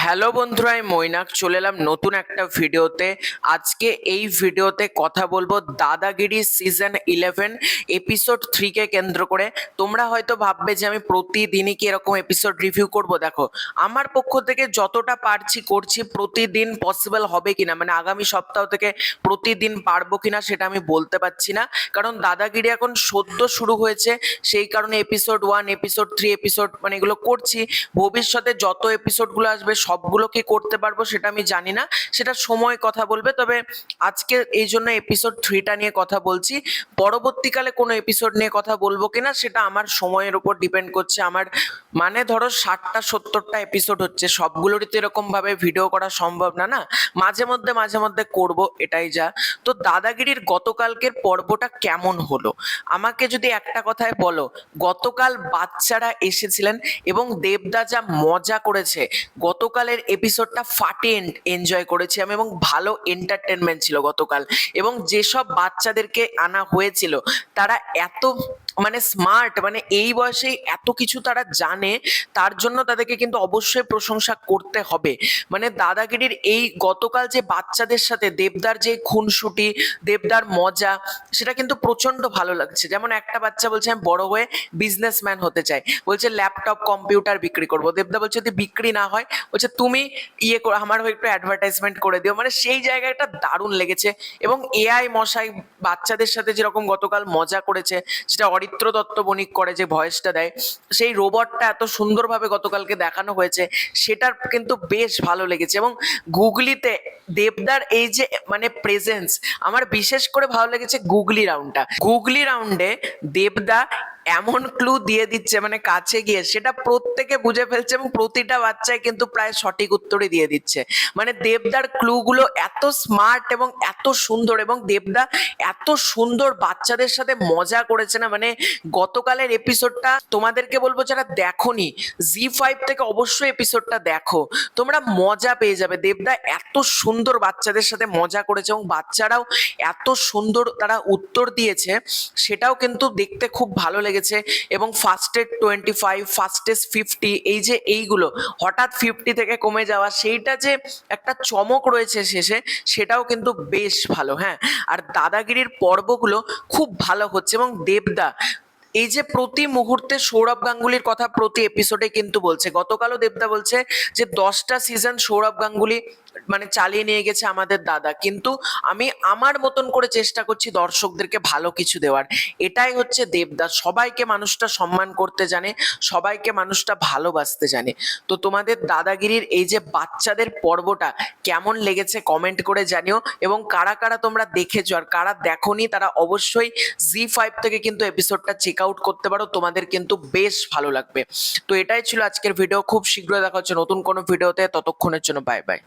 Hello বন্ধুরা, আমি মৈনাক চলে এলাম নতুন একটা ভিডিওতে। আজকে এই ভিডিওতে কথা বলবো দাদাগিরি সিজন 11 এপিসোড 3 কে কেন্দ্র করে। তোমরা হয়তো ভাববে যে আমি প্রতিদিনই কি এরকম এপিসোড রিভিউ করব। দেখো, আমার পক্ষ থেকে যতটা পারছি করছি। প্রতিদিন পসিবল হবে কিনা, মানে আগামী সপ্তাহ থেকে প্রতিদিন পারবো কিনা সেটা আমি বলতে পারছি না, কারণ দাদাগিরি এখন সদ্য শুরু হয়েছে। সেই কারণে এপিসোড 1, এপিসোড 3, এপিসোড মানে এগুলো করছি। ভবিষ্যতে যত এপিসোডগুলো আসবে সবগুলো কি করতে পারবো সেটা আমি জানি না, সেটা সময় কথা বলবে। তবে আজকে এই জন্য এপিসোড 3টা নিয়ে কথা বলছি। পরবর্তীকালে কোনো এপিসোড নিয়ে কথা বলবো কিনা সেটা আমার সময়ের উপর ডিপেন্ড করছে। আমার মানে ধরো 60টা 70টা এপিসোড হচ্ছে, সবগুলোরই তো এরকম ভাবে ভিডিও করা সম্ভব না না। মাঝে মধ্যে করব, এটাই যা। তো দাদাগিরির গতকালকের পর্বটা কেমন হলো আমাকে যদি একটা কথায় বলো। গতকাল বাচ্চারা এসেছিলেন এবং দেবদা যা মজা করেছে, গতকালের এপিসোডটা ফাটিয়ে এনজয় করেছি আমি, এবং ভালো এন্টারটেনমেন্ট ছিল গতকাল। এবং যেসব বাচ্চাদেরকে আনা হয়েছিল তারা এত মানে স্মার্ট, মানে এই বয়সেই এত কিছু তারা জানে, তার জন্য তাদেরকে কিন্তু অবশ্যই প্রশংসা করতে হবে। মানে দাদাগিরির এই গতকাল যে বাচ্চাদের সাথে দেবদার যে খুনসুটি, দেবদার মজা, সেটা কিন্তু প্রচন্ড ভালো লাগছে। যেমন একটা বাচ্চা বলছে আমি বড় হয়ে বিজনেসম্যান হতে চাই, বলছে ল্যাপটপ কম্পিউটার বিক্রি করবো। দেবদা বলছে যদি বিক্রি না হয়, বলছে তুমি ইয়ে করো, আমার হয়ে একটু অ্যাডভার্টাইজমেন্ট করে দিও। মানে সেই জায়গাটা দারুণ লেগেছে। এবং এআই মশাই বাচ্চাদের সাথে যেরকম গতকাল মজা করেছে, সেটা অরিত্র দত্ত বণিক করে যে ভয়েসটা দেয়, সেই রোবটটা এত সুন্দরভাবে গতকালকে দেখানো হয়েছে, সেটার কিন্তু বেশ ভালো লেগেছে। এবং গুগলিতে দেবদার এই যে মানে প্রেজেন্স, আমার বিশেষ করে ভালো লেগেছে গুগলি রাউন্ডে দেবদা এমন ক্লু দিয়ে দিচ্ছে, মানে কাছে গিয়ে সেটা প্রত্যেকে বুঝে ফেলছে এবং প্রতিটা বাচ্চায় কিন্তু প্রায় সঠিক উত্তরই দিয়ে দিচ্ছে। মানে দেবদার ক্লুগুলো এত স্মার্ট এবং এত সুন্দর, এবং দেবদা এত সুন্দর বাচ্চাদের সাথে মজা করেছে না। মানে গতকালের এপিসোডটা তোমাদেরকে বলবো, যারা দেখোনি জি5 থেকে অবশ্যই এপিসোডটা দেখো, তোমরা মজা পেয়ে যাবে। দেবদা এত সুন্দর বাচ্চাদের সাথে মজা করেছে এবং বাচ্চারাও এত সুন্দর তারা উত্তর দিয়েছে, সেটাও কিন্তু দেখতে খুব ভালো লেগেছে। এবং ফার্স্টেড 25, ফার্স্টেজ 50, এই যে এইগুলো হঠাৎ 50 থেকে কমে যাওয়া, সেইটা যে একটা চমক রয়েছে শেষে, সেটাও কিন্তু বেশ ভালো। হ্যাঁ, আর দাদাগিরির পর্বগুলো খুব ভালো হচ্ছে। এবং দেবদা এই যে প্রতি মুহূর্তে সৌরভ গাঙ্গুলির কথা প্রতি এপিসোডে কিন্তু বলছে, গতকালও দেবদা বলছে যে 10টা সিজন সৌরভ গাঙ্গুলি মানে চালিয়ে নিয়ে গেছে আমাদের দাদা, কিন্তু আমি আমার মতন করে চেষ্টা করছি দর্শকদেরকে ভালো কিছু দেওয়ার। এটাই হচ্ছে দেবদা, সবাইকে মানুষটা সম্মান করতে জানে, সবাইকে মানুষটা ভালোবাসতে জানে। তো তোমাদের দাদাগিরির এই যে বাচ্চাদের পর্বটা কেমন লেগেছে কমেন্ট করে জানিও। এবং কারা কারা তোমরা দেখেছো আর কারা দেখোনি, তারা অবশ্যই জি5 থেকে কিন্তু এপিসোডটা চেক আউট করতে পারো, তোমাদের কিন্তু বেশ ভালো লাগবে। তো এটাই ছিল আজকের ভিডিও, খুব শীঘ্রই দেখা হচ্ছে নতুন কোনো ভিডিওতে। ততক্ষণের জন্য বাই বাই।